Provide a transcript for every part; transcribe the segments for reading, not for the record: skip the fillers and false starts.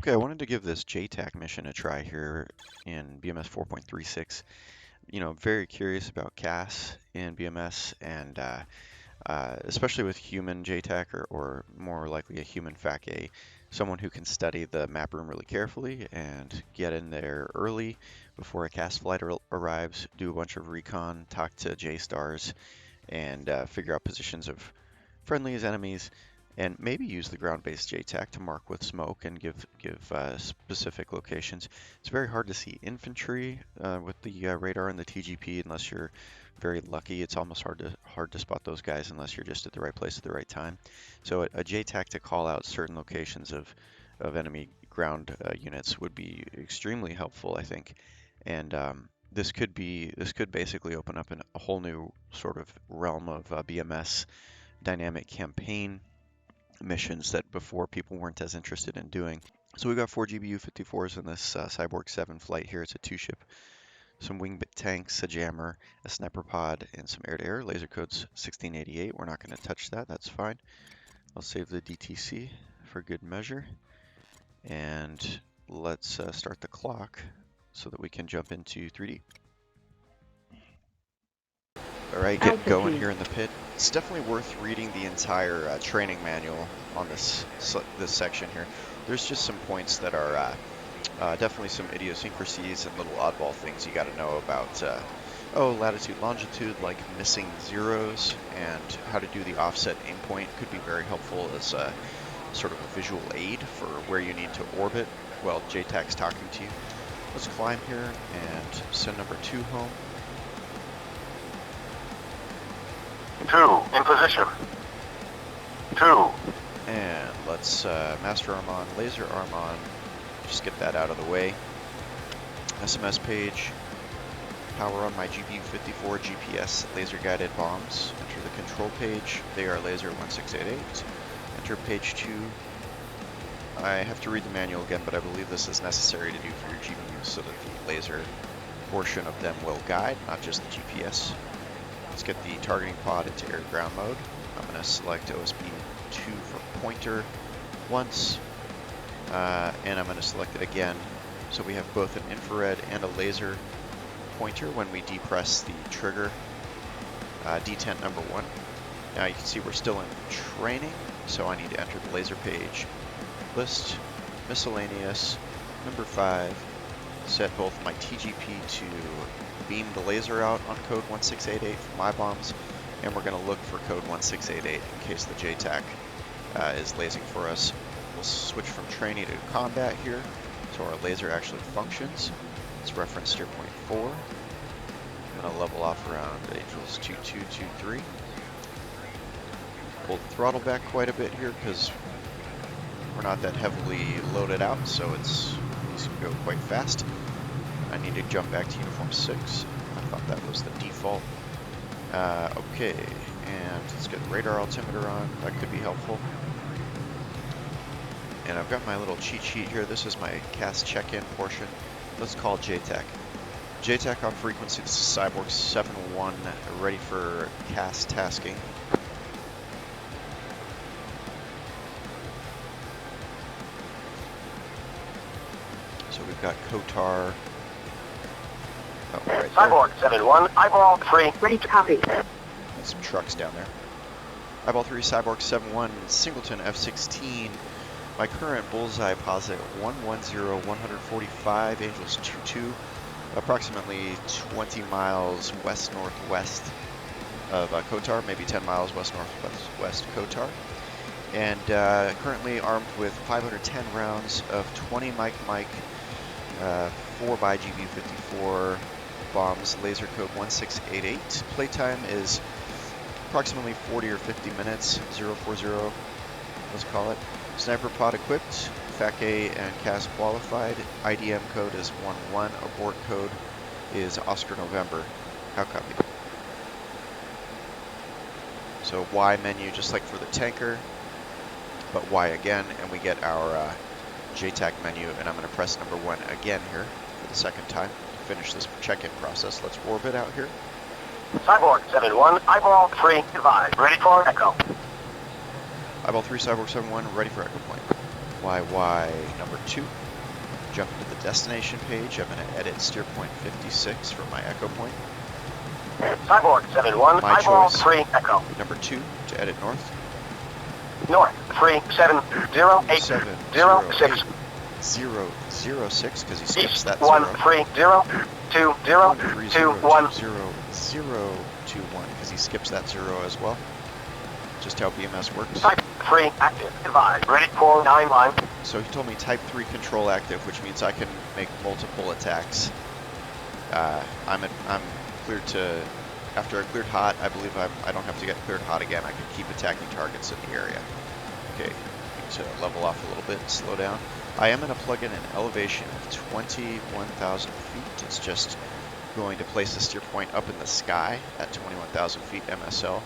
Okay, I wanted to give this JTAC mission a try here in BMS 4.36. You know, very curious about CAS in BMS and especially with human JTAC or more likely a human FAC-A, someone who can study the map room really carefully and get in there early before a CAS flight arrives, do a bunch of recon, talk to J-stars, and figure out positions of friendlies, enemies, and maybe use the ground-based JTAC to mark with smoke and give specific locations. It's very hard to see infantry with the radar and the TGP unless you're very lucky. It's almost hard to spot those guys unless you're just at the right place at the right time. So a JTAC to call out certain locations of enemy ground units would be extremely helpful, I think. And this could basically open up a whole new sort of realm of BMS dynamic campaign missions that before people weren't as interested in doing. So we've got 4 GBU-54s in this Cyborg 7 flight here. It's a 2-ship, some wing tanks, a jammer, a sniper pod, and some air-to-air. Laser code's 1688. We're not going to touch that. That's fine. I'll save the DTC for good measure. And let's start the clock so that we can jump into 3D. All right, get going here in the pit. It's definitely worth reading the entire training manual on this section here. There's just some points that are definitely some idiosyncrasies and little oddball things you got to know about. Latitude, longitude, like missing zeros, and how to do the offset aimpoint could be very helpful as a sort of a visual aid for where you need to orbit while JTAC's talking to you. Let's climb here and send number 2 home. 2 in position. 2. And let's master arm on, laser arm on. Just get that out of the way. SMS page. Power on my GBU-54 GPS laser guided bombs. Enter the control page. They are laser 1688. Enter page 2. I have to read the manual again, but I believe this is necessary to do for your GBU so that the laser portion of them will guide, not just the GPS. Let's get the targeting pod into air-ground mode. I'm going to select OSP 2 for pointer once, and I'm going to select it again. So we have both an infrared and a laser pointer when we depress the trigger, detent number 1. Now you can see we're still in training, so I need to enter the laser page. List, miscellaneous, number 5. Set both my TGP to beam the laser out on code 1688 for my bombs, and we're going to look for code 1688 in case the JTAC is lasing for us. We'll switch from training to combat here, so our laser actually functions. It's reference steer point 4. I'm going to level off around Angels 2223. Pull the throttle back quite a bit here because we're not that heavily loaded out, so it's go quite fast. I need to jump back to uniform 6. I thought that was the default. Okay, and let's get the radar altimeter on. That could be helpful. And I've got my little cheat sheet here. This is my CAS check-in portion. Let's call JTAC. JTAC on frequency. This is Cyborg 7-1, ready for CAS tasking. So we've got Kotar. Oh, right Cyborg 7-1, eyeball 3. Ready to copy. And some trucks down there. Eyeball 3, Cyborg 7-1, Singleton F-16. My current bullseye posit 110, 145, Angels 22, approximately 20 miles west-northwest of Kotar, maybe 10 miles west-northwest Kotar. And currently armed with 510 rounds of 20 Mike 4 by GBU-54 bombs, laser code 1688. Playtime is approximately 40 or 50 minutes, 040, let's call it. Sniper pod equipped, FAC-A and CAS qualified. IDM code is 11, abort code is Oscar November. How copy? So Y menu just like for the tanker, but Y again, and we get our JTAC menu, and I'm going to press number 1 again here for the second time to finish this check-in process. Let's orbit out here. Cyborg 7-1, eyeball 3, advise. Ready for echo. Eyeball 3, Cyborg 7-1, ready for echo point. FYY number 2. Jump into the destination page. I'm going to edit steer point 56 for my echo point. Cyborg 7-1, My eyeball choice. 3, echo. Number 2 to edit north. North 3708006. 006 because he skips East that 1302021. 1302021 because he skips that 0 as well. Just how BMS works. Type 3 active. Advise. Ready for 9 line. So he told me type 3 control active, which means I can make multiple attacks. I'm cleared to, after I cleared hot, I believe I don't have to get cleared hot again. I can keep attacking targets in the area. Okay, need to level off a little bit, slow down. I am going to plug in an elevation of 21,000 feet. It's just going to place the steer point up in the sky at 21,000 feet MSL.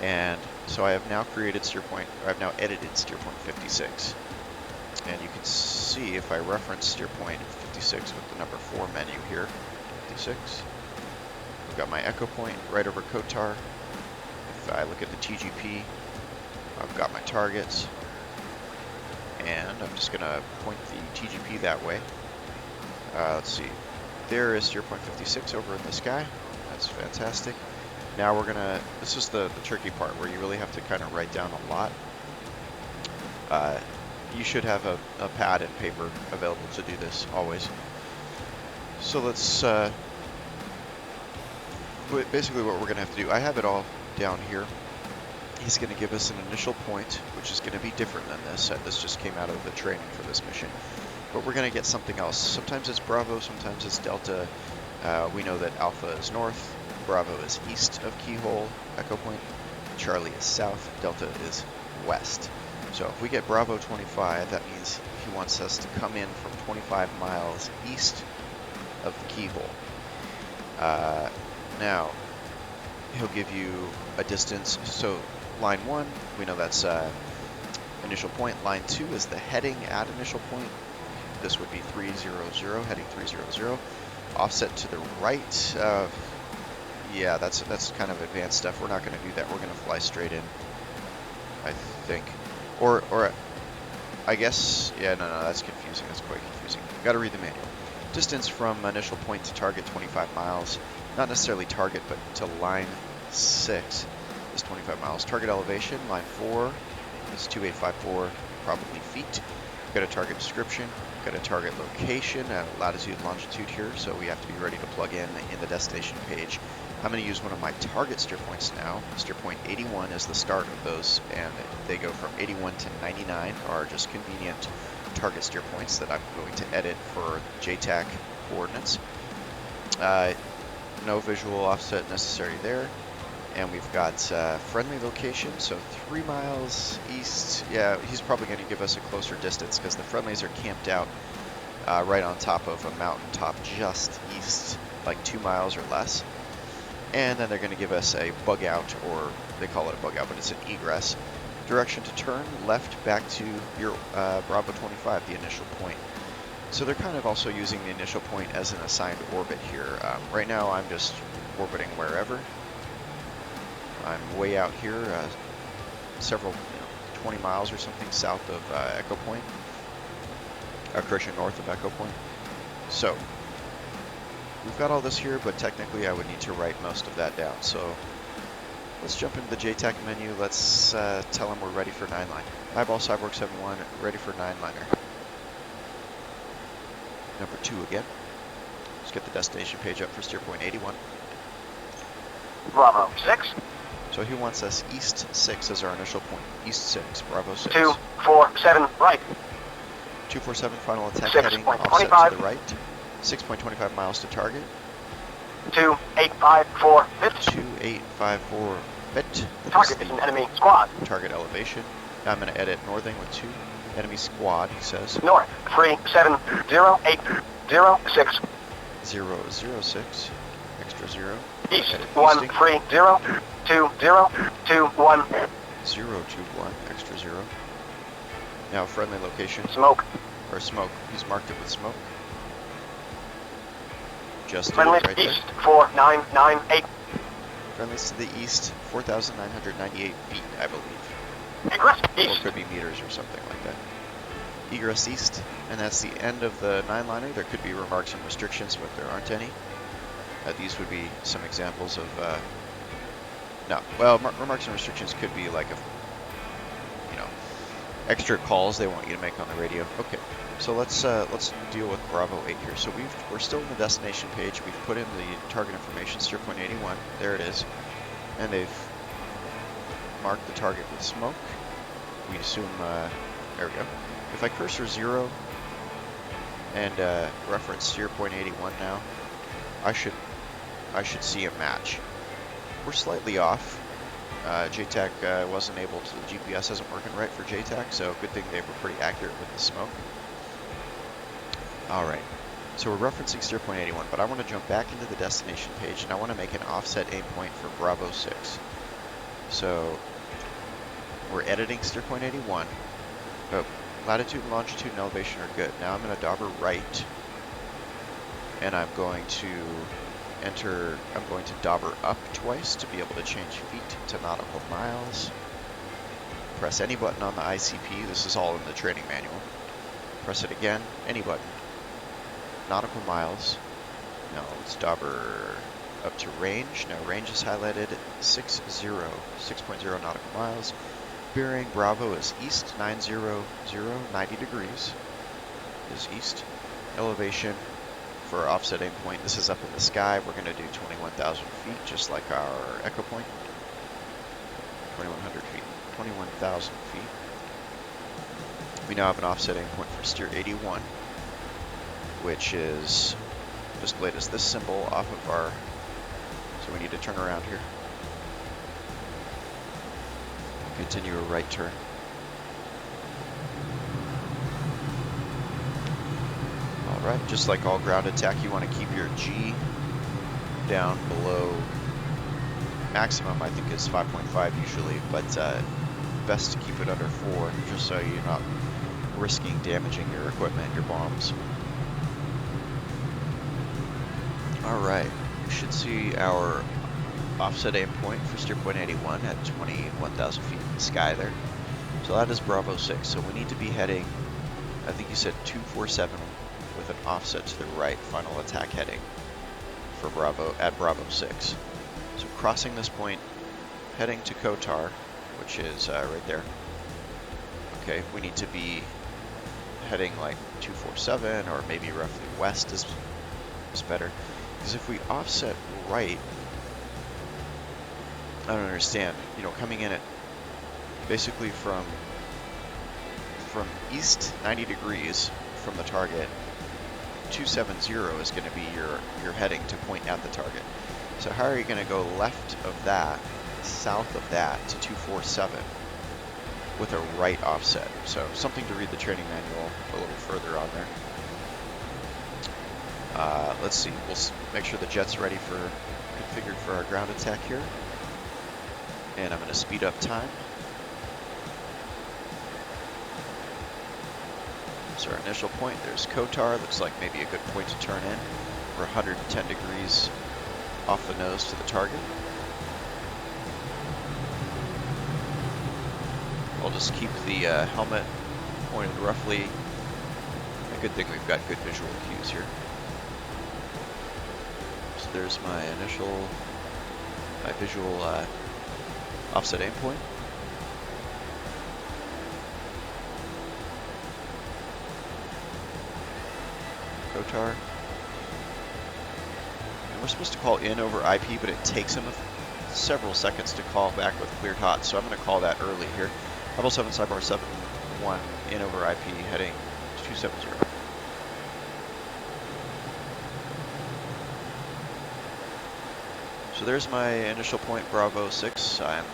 And so I have now created steer point, or I've now edited steer point 56. And you can see if I reference steer point 56 with the number 4 menu here, 56. I've got my echo point right over Kotar. If I look at the TGP, I've got my targets. And I'm just gonna point the TGP that way. Let's see, there is steer point 56 over in the sky. That's fantastic. Now we're gonna, this is the tricky part where you really have to kind of write down a lot. You should have a pad and paper available to do this always. So let's, basically what we're gonna have to do, I have it all down here. He's gonna give us an initial point, which is gonna be different than this. This just came out of the training for this mission. But we're gonna get something else. Sometimes it's Bravo, sometimes it's Delta. We know that Alpha is north. Bravo is east of Keyhole, echo point. Charlie is south, Delta is west. So if we get Bravo 25, that means he wants us to come in from 25 miles east of the Keyhole. Now, he'll give you a distance. So line 1, we know that's initial point. Line 2 is the heading at initial point. This would be 300, heading 300. Offset to the right. Yeah, that's kind of advanced stuff. We're not going to do that. We're going to fly straight in, I think. Or I guess, yeah, no, that's confusing. That's quite confusing. Got to read the manual. Distance from initial point to target, 25 miles. Not necessarily target, but to line 6 is 25 miles. Target elevation, line 4 is 2854, probably feet. Got a target description. Got a target location, latitude, longitude here, so we have to be ready to plug in the destination page. I'm going to use one of my target steer points now. Steer point 81 is the start of those, and they go from 81 to 99 are just convenient target steer points that I'm going to edit for JTAC coordinates. No visual offset necessary there. And we've got friendly location, so 3 miles east. Yeah, he's probably going to give us a closer distance because the friendlies are camped out right on top of a mountaintop just east, like 2 miles or less. And then they're going to give us a bug out, or they call it a bug out, but it's an egress. Direction to turn, left back to your Bravo 25, the initial point. So they're kind of also using the initial point as an assigned orbit here. Right now I'm just orbiting wherever. I'm way out here, several, 20 miles or something south of Echo Point, correction, north of Echo Point. So we've got all this here, but technically I would need to write most of that down. So let's jump into the JTAC menu. Let's tell them we're ready for 9-line. Eyeball Cyborg 7-1, ready for 9-liner. Number 2 again. Let's get the destination page up for steer point 81. Bravo 6. So he wants us east 6 as our initial point. East 6, Bravo 6. 247 right. 247 final attack 6. heading, 25. offset to the right. 6.25 miles to target. 2854 fit. 2854 fit. Target is an enemy squad. Target elevation. Now I'm going to edit northing with 2. Enemy squad, he says. North 3708006. 006. Extra 0. East Edit 1302021. 021. Extra 0. Now friendly location. Smoke. Or smoke. He's marked it with smoke. Just Friendly right east there. 4998. Friendlies to the east, 4,998 feet, I believe. Egress Or east. could be meters or something like that. egress east, and that's the end of the 9-liner. There could be remarks and restrictions, but there aren't any. These would be some examples of, no, well, remarks and restrictions could be like a, you know, extra calls they want you to make on the radio. Okay, so let's deal with Bravo 8 here. So we're still in the destination page. We've put in the target information, steer point 81. There it is, and they've marked the target with smoke. We assume, there we go. If I cursor 0 and reference steer point 81 now, I should see a match. We're slightly off. JTAC wasn't able to, the GPS isn't working right for JTAC, so good thing they were pretty accurate with the smoke. All right, so we're referencing steer point 81, but I want to jump back into the destination page, and I want to make an offset aim point for Bravo 6. So we're editing steer point 81, but latitude and longitude and elevation are good. Now I'm going to dauber right, and I'm going to dauber up twice to be able to change feet to nautical miles. Press any button on the ICP. This is all in the training manual. Press it again, any button. Nautical miles. Now let's dauber up to range. Now range is highlighted 6.0 nautical miles. Bearing Bravo is east 900, 90 degrees is east. Elevation for offset aim point, this is up in the sky. We're going to do 21,000 feet, just like our echo point. 2,100 feet, 21,000 feet. We now have an offset aim point for steer 81, which is displayed as this symbol off of our, so we need to turn around here. Continue a right turn. Alright, just like all ground attack, you want to keep your G down below maximum, I think is 5.5 usually, but best to keep it under 4, just so you're not risking damaging your equipment, your bombs. Alright, we should see our offset aim point for steer point 81 at 21,000 feet in the sky there. So that is Bravo 6. So we need to be heading, I think you said 247 with an offset to the right, final attack heading for Bravo at Bravo 6. So crossing this point, heading to Kotar, which is right there. Okay, we need to be heading like 247 or maybe roughly west is better. Because if we offset right, I don't understand, you know, coming in at basically from east 90 degrees from the target, 270 is going to be your heading to point at the target. So how are you going to go left of that, south of that to 247 with a right offset? So something to read the training manual a little further on there. Let's see, we'll make sure the jet's ready for, configured for our ground attack here. And I'm going to speed up time. So our initial point, there's Kotar, looks like maybe a good point to turn in. We're 110 degrees off the nose to the target. I'll just keep the helmet pointed roughly. A good thing we've got good visual cues here. So there's my visual offset aim point. Kotar. And we're supposed to call in over IP, but it takes him several seconds to call back with cleared hot, so I'm going to call that early here. Level 7 Cybar 71 in over IP heading 270. So there's my initial point, Bravo 6. I'm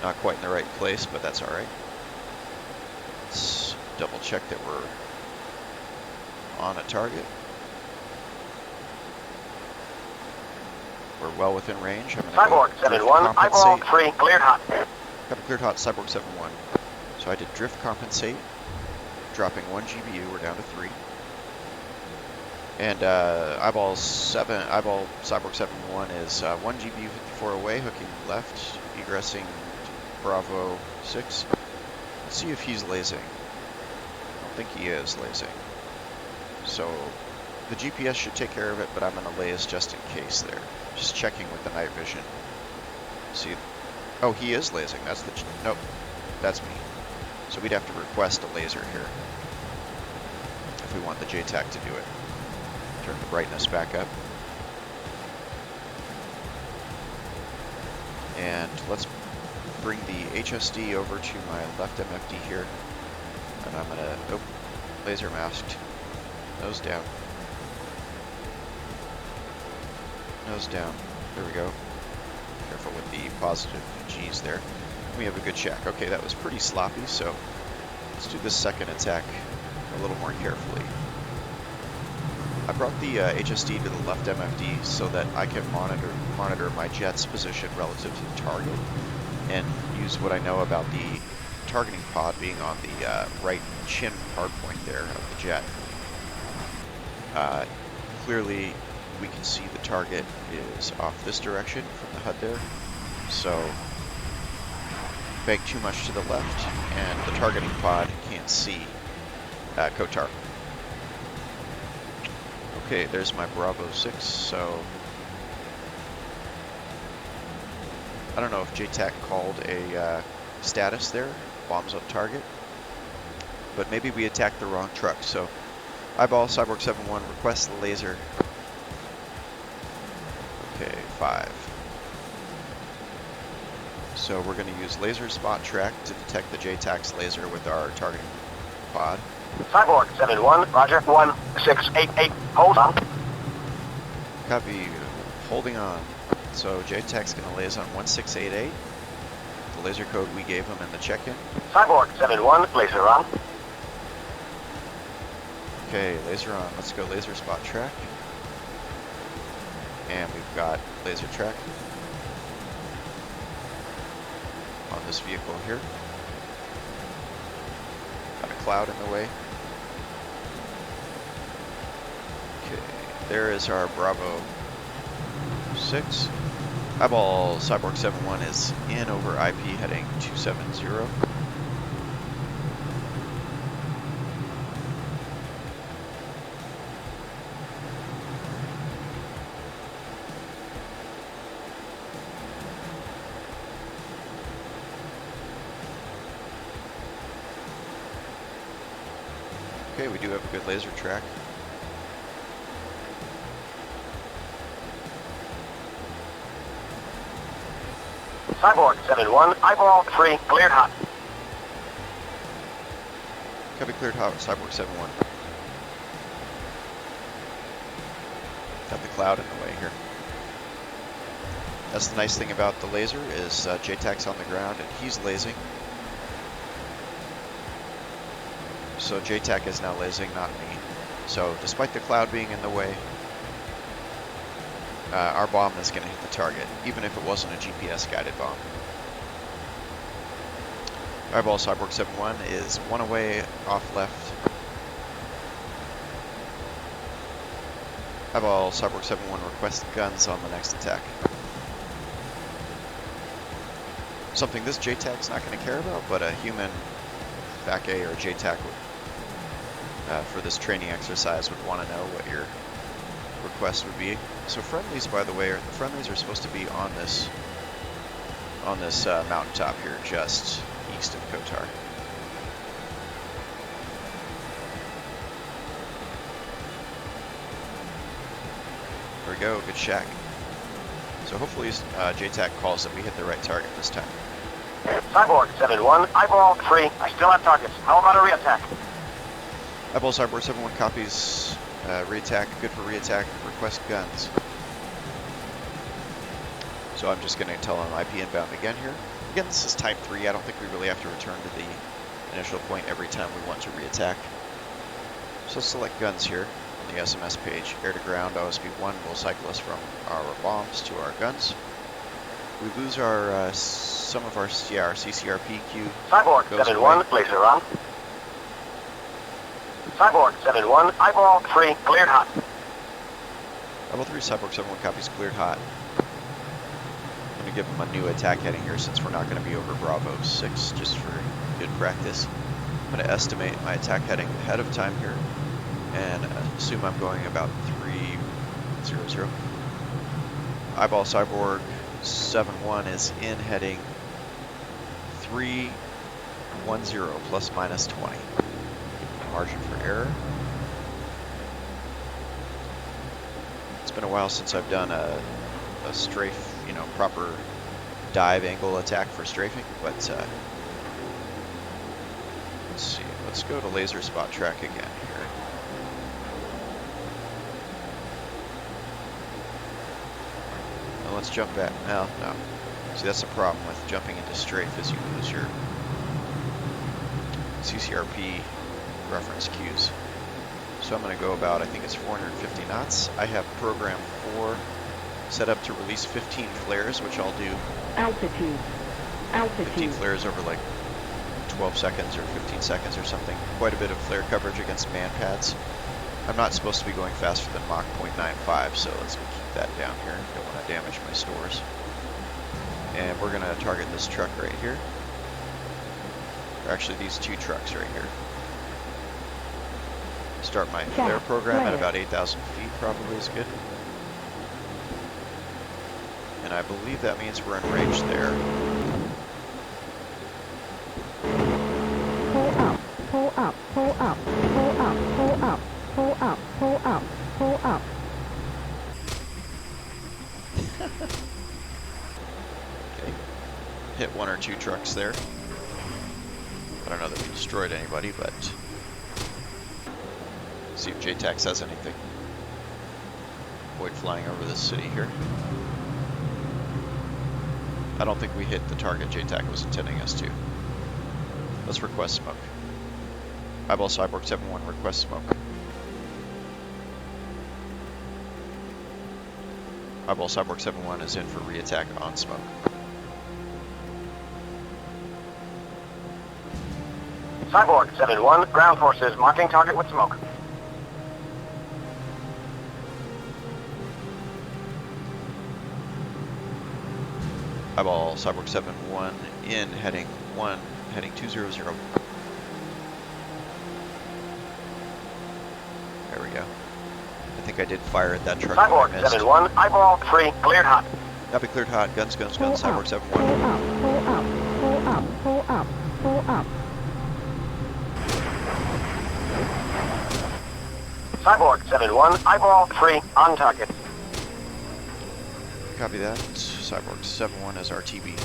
not quite in the right place, but that's all right. Let's double check that we're on a target. We're well within range. I'm going to Cyborg 71, eyeball 3, cleared hot. Got a cleared hot, Cyborg 71. So I did drift compensate, dropping 1 GBU, we're down to 3. And eyeball Cyborg 71 is 1 GBU 54 away, hooking left, egressing Bravo 6. Let's see if he's lasing. think he is lasing. So the GPS should take care of it, but I'm going to lase just in case there. Just checking with the night vision. See, oh, he is lasing. That's the, nope, that's me. So we'd have to request a laser here if we want the JTAC to do it. Turn the brightness back up. And let's bring the HSD over to my left MFD here. And I'm gonna, oh, laser masked. Nose down. Nose down. There we go. Careful with the positive G's there. We have a good check. Okay, that was pretty sloppy, so let's do this second attack a little more carefully. I brought the HSD to the left MFD so that I can monitor my jet's position relative to the target and use what I know about the targeting pod being on the right chin hard point there of the jet. Clearly, we can see the target is off this direction from the HUD there, so bank too much to the left, and the targeting pod can't see Kotar. Okay, there's my Bravo 6, so I don't know if JTAC called a status there, bombs on target, but maybe we attacked the wrong truck, so eyeball Cyborg 7-1, request the laser. Okay, 5. So we're going to use laser spot track to detect the JTAC's laser with our targeting pod. Cyborg 7-1, roger, 1688, hold on. Copy, holding on. So JTAC's going to laze on 1688, the laser code we gave him in the check-in. Cyborg 7-1, laser on. Okay, laser on. Let's go laser spot track. And we've got laser track on this vehicle here. Got a cloud in the way. Okay, there is our Bravo 6. Eyeball Cyborg 7-1 is in over IP heading 270. Okay, we do have a good laser track. Cyborg 7-1, eyeball 3, cleared hot. Copy, cleared hot, Cyborg 7-1. Got the cloud in the way here. That's the nice thing about the laser is JTAC's on the ground and he's lasing. So JTAC is now lasing, not me. So despite the cloud being in the way, our bomb is going to hit the target, even if it wasn't a GPS-guided bomb. Eyeball Cyborg 7-1 is 1 away, off left. Eyeball Cyborg 7-1 request guns on the next attack. Something this JTAC's not going to care about, but a human FAC-A or JTAC for this training exercise would want to know what your request would be. So friendlies, by the way, the friendlies are supposed to be on this mountaintop here, just east of Kotar. There we go, good shack. So hopefully JTAC calls that we hit the right target this time. Cyborg 7-1, eyeball 3, I still have targets. How about a reattack? Eyeball Cyborg 7-1 copies. Reattack, good for reattack, request guns. So I'm just going to tell him IP inbound again here. Again, this is type 3. I don't think we really have to return to the initial point every time we want to reattack. So select guns here on the SMS page. Air to ground, OSP 1 will cycle us from our bombs to our guns. We lose our some of our CCRP queue. Cyborg 7-1, laser on. Cyborg 7-1, eyeball 3, cleared hot. Eyeball 3, Cyborg 7-1 copies, cleared hot. I'm going to give him a new attack heading here since we're not going to be over Bravo 6, just for good practice. going to estimate my attack heading ahead of time here and assume I'm going about 300. Eyeball Cyborg 7-1 is in heading 310 plus minus 20. Margin for error. It's been a while since I've done a strafe, you know, proper dive angle attack for strafing, but let's see. Let's go to laser spot track again here. Now let's jump back. No. See, that's the problem with jumping into strafe is you lose your CCRP reference cues. So I'm going to go about, I think it's 450 knots. I have program 4 set up to release 15 flares, which I'll do. Altitude. 15 flares over like 12 seconds or 15 seconds or something. Quite a bit of flare coverage against man pads. I'm not supposed to be going faster than Mach 0.95, so let's keep that down here. Don't want to damage my stores. And we're going to target this truck right here. Or actually these two trucks right here. Start my flare program at about 8,000 feet probably is good. And I believe that means we're in range there. Pull up, pull up, pull up, pull up, pull up, pull up, pull up, pull up. Okay. Hit 1 or 2 trucks there. I don't know that we destroyed anybody, but see if JTAC says anything. Avoid flying over this city here. I don't think we hit the target JTAC was intending us to. Let's request smoke. Eyeball Cyborg 7-1, request smoke. Eyeball Cyborg 7-1 is in for reattack on smoke. Cyborg 7-1, ground forces marking target with smoke. Eyeball Cyborg 7-1 in heading 1, heading 200. There we go. I think I did fire at that truck. Cyborg 7-1, eyeball 3, cleared hot. Copy, cleared hot. Guns, Cyborg 7-1. Pull up, pull up, pull up, pull up, pull up. Cyborg 7-1, eyeball 3, on target. Copy that. Cyborg 7-1 as RTB.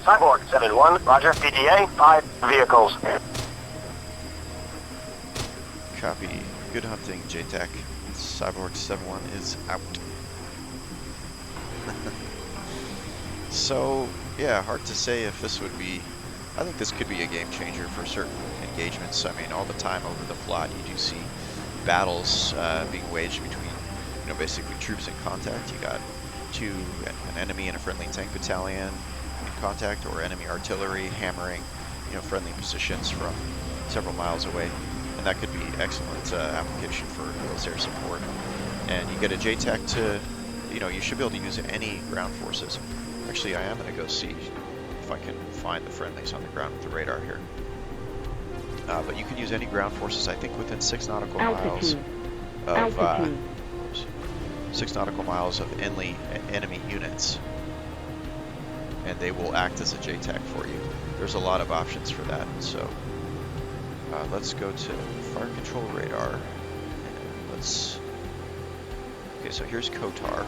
Cyborg 7-1, roger, PTA, 5 vehicles. Copy. Good hunting, JTAC. Cyborg 7-1 is out. So, yeah, hard to say if this would be... I think this could be a game changer for certain engagements. I mean, all the time over the Flood, you do see battles being waged between, you know, basically troops in contact. You got an enemy and a friendly tank battalion in contact, or enemy artillery hammering, you know, friendly positions from several miles away. And that could be excellent application for close air support. And you get a JTAC to, you know, you should be able to use any ground forces. Actually, I am going to go see if I can find the friendlies on the ground with the radar here. But you can use any ground forces, I think, within 6 nautical miles of 6 nautical miles of enemy units, and they will act as a JTAC for you. There's a lot of options for that. So let's go to fire control radar. And let's. Okay, so here's Kotar.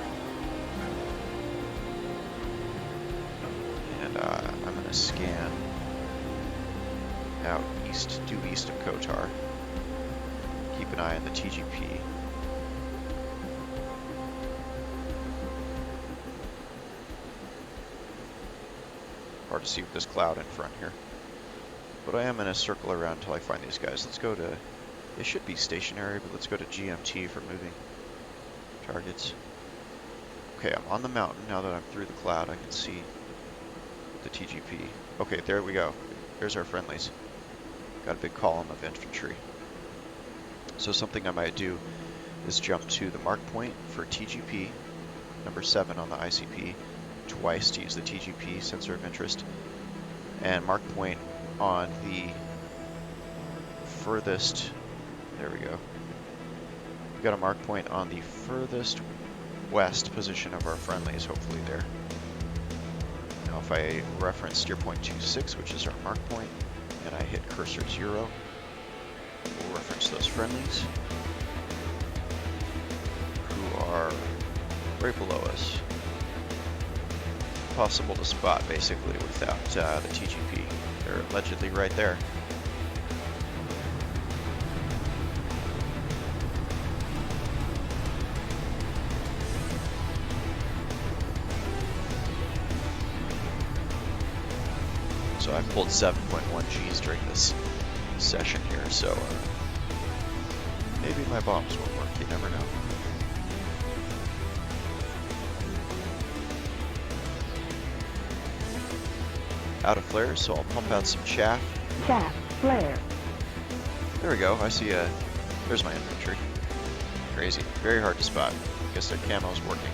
I'm going to scan out due east of Kotar. Keep an eye on the TGP. Hard to see with this cloud in front here. But I am going to circle around until I find these guys. Let's go to, it should be stationary, but let's go to GMT for moving targets. Okay, I'm on the mountain. Now that I'm through the cloud, I can see the TGP. Okay, there we go. There's our friendlies. Got a big column of infantry. So something I might do is jump to the mark point for TGP, number 7 on the ICP, twice to use the TGP sensor of interest, and mark point on the furthest, there we go. We've got a mark point on the furthest west position of our friendlies, hopefully there. Now if I reference steer point 26, which is our mark point, and I hit cursor 0, we'll reference those friendlies who are right below us. Possible to spot basically without the TGP. They're allegedly right there. So I've pulled 7.1 Gs during this session here, so maybe my bombs won't work, you never know. Out of flares, so I'll pump out some chaff. Chaff, flare. There we go, I see there's my infantry. Crazy, very hard to spot. Guess their camo's working.